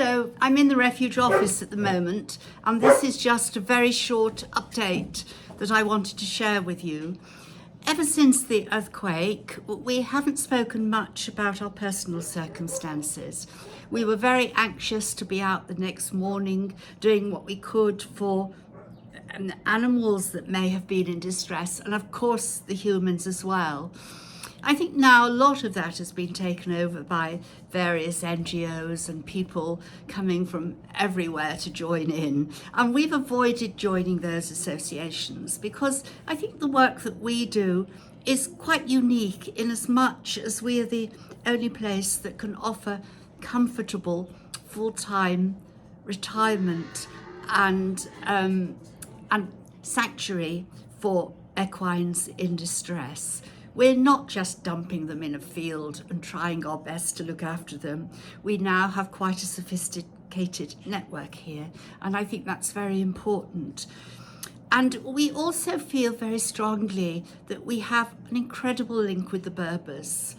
Hello, I'm in the refuge office at the moment, and this is just a very short update that I wanted to share with you. Ever since the earthquake, we haven't spoken much about our personal circumstances. We were very anxious to be out the next morning doing what we could for animals that may have been in distress, and of course the humans as well. I think now a lot of that has been taken over by various NGOs and people coming from everywhere to join in. And we've avoided joining those associations because I think the work that we do is quite unique in as much as we are the only place that can offer comfortable full-time retirement and sanctuary for equines in distress. We're not just dumping them in a field and trying our best to look after them. We now have quite a sophisticated network here, and I think that's very important. And we also feel very strongly that we have an incredible link with the Berbers.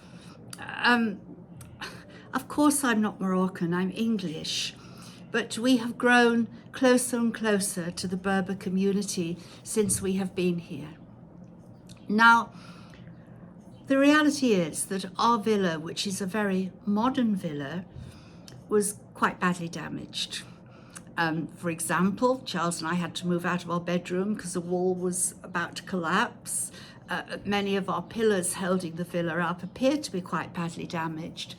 Of course, I'm not Moroccan, I'm English, but we have grown closer and closer to the Berber community since we have been here. Now, the reality is that our villa, which is a very modern villa, was quite badly damaged. For example, Charles and I had to move out of our bedroom because the wall was about to collapse. Many of our pillars holding the villa up appeared to be quite badly damaged.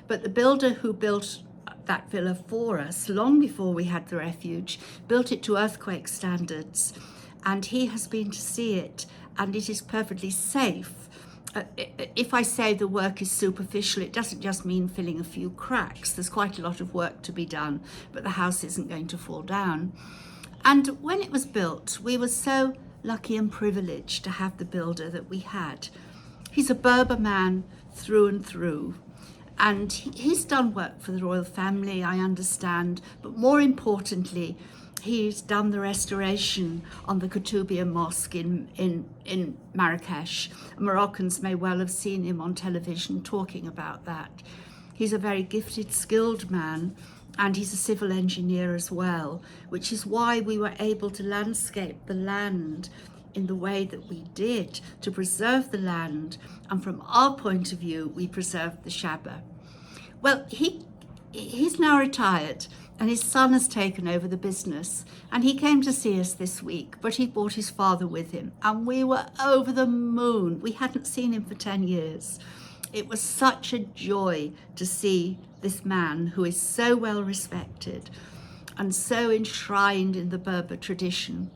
But the builder who built that villa for us, long before we had the refuge, built it to earthquake standards. And he has been to see it, and it is perfectly safe. If I say the work is superficial, it doesn't just mean filling a few cracks. There's quite a lot of work to be done, but the house isn't going to fall down. And when it was built, we were so lucky and privileged to have the builder that we had. He's a Berber man through and through. And he's done work for the royal family, I understand, but more importantly, he's done the restoration on the Koutoubia Mosque in Marrakesh. Moroccans may well have seen him on television talking about that. He's a very gifted, skilled man, and he's a civil engineer as well, which is why we were able to landscape the land in the way that we did, to preserve the land, and from our point of view, we preserved the Shabba. Well, he's now retired, and his son has taken over the business, and he came to see us this week, but he brought his father with him, and we were over the moon. We hadn't seen him for 10 years. It was such a joy to see this man who is so well respected and so enshrined in the Berber tradition.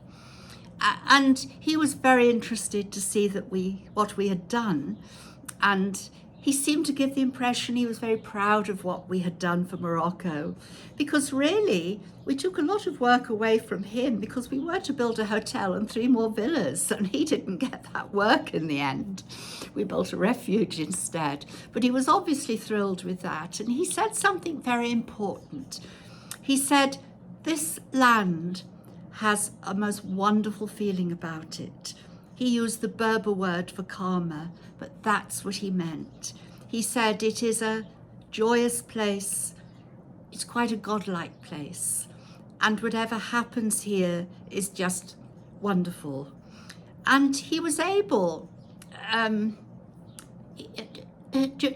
And he was very interested to see that what we had done, and he seemed to give the impression he was very proud of what we had done for Morocco, because really we took a lot of work away from him because we were to build a hotel and 3 more villas, and he didn't get that work in the end. We built a refuge instead, but he was obviously thrilled with that. And he said something very important. He said, "This land has a most wonderful feeling about it." He used the Berber word for karma, but that's what he meant. He said it is a joyous place, it's quite a godlike place, and whatever happens here is just wonderful. And he was able,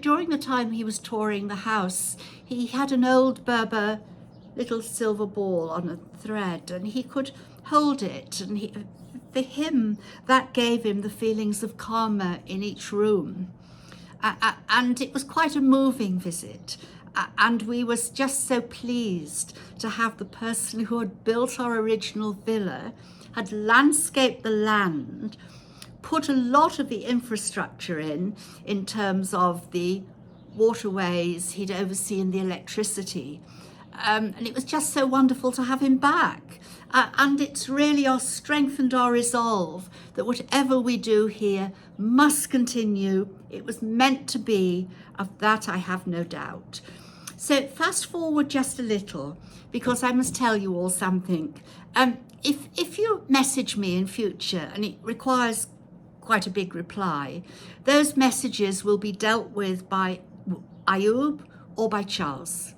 during the time he was touring the house, he had an old Berber little silver ball on a thread, and he could hold it, and for him, that gave him the feelings of karma in each room. And it was quite a moving visit. And we were just so pleased to have the person who had built our original villa, had landscaped the land, put a lot of the infrastructure in terms of the waterways, he'd overseen the electricity. And it was just so wonderful to have him back. And it's really our strength and our resolve that whatever we do here must continue. It was meant to be, of that I have no doubt. So fast forward just a little, because I must tell you all something. If you message me in future, and it requires quite a big reply, those messages will be dealt with by Ayoub or by Charles.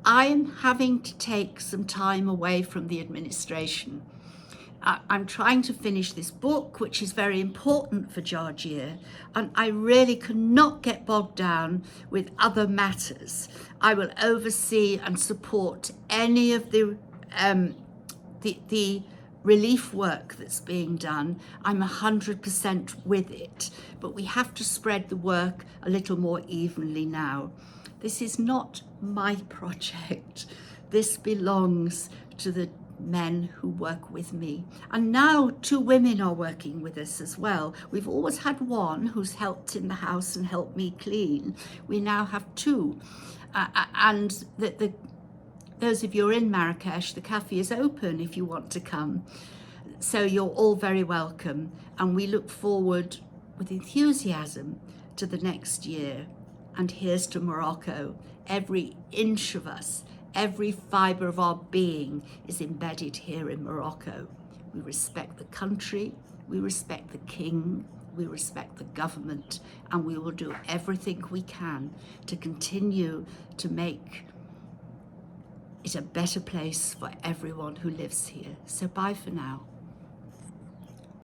I am having to take some time away from the administration. I'm trying to finish this book, which is very important for Jarjeer, and I really cannot get bogged down with other matters. I will oversee and support any of the relief work that's being done. I'm 100% with it, but we have to spread the work a little more evenly now. This is not my project. This belongs to the men who work with me. And now 2 women are working with us as well. We've always had one who's helped in the house and helped me clean. We now have 2. And those of you who are in Marrakesh, the cafe is open if you want to come. So you're all very welcome. And we look forward with enthusiasm to the next year. And here's to Morocco. Every inch of us, every fibre of our being is embedded here in Morocco. We respect the country, we respect the king, we respect the government, and we will do everything we can to continue to make it a better place for everyone who lives here. So bye for now.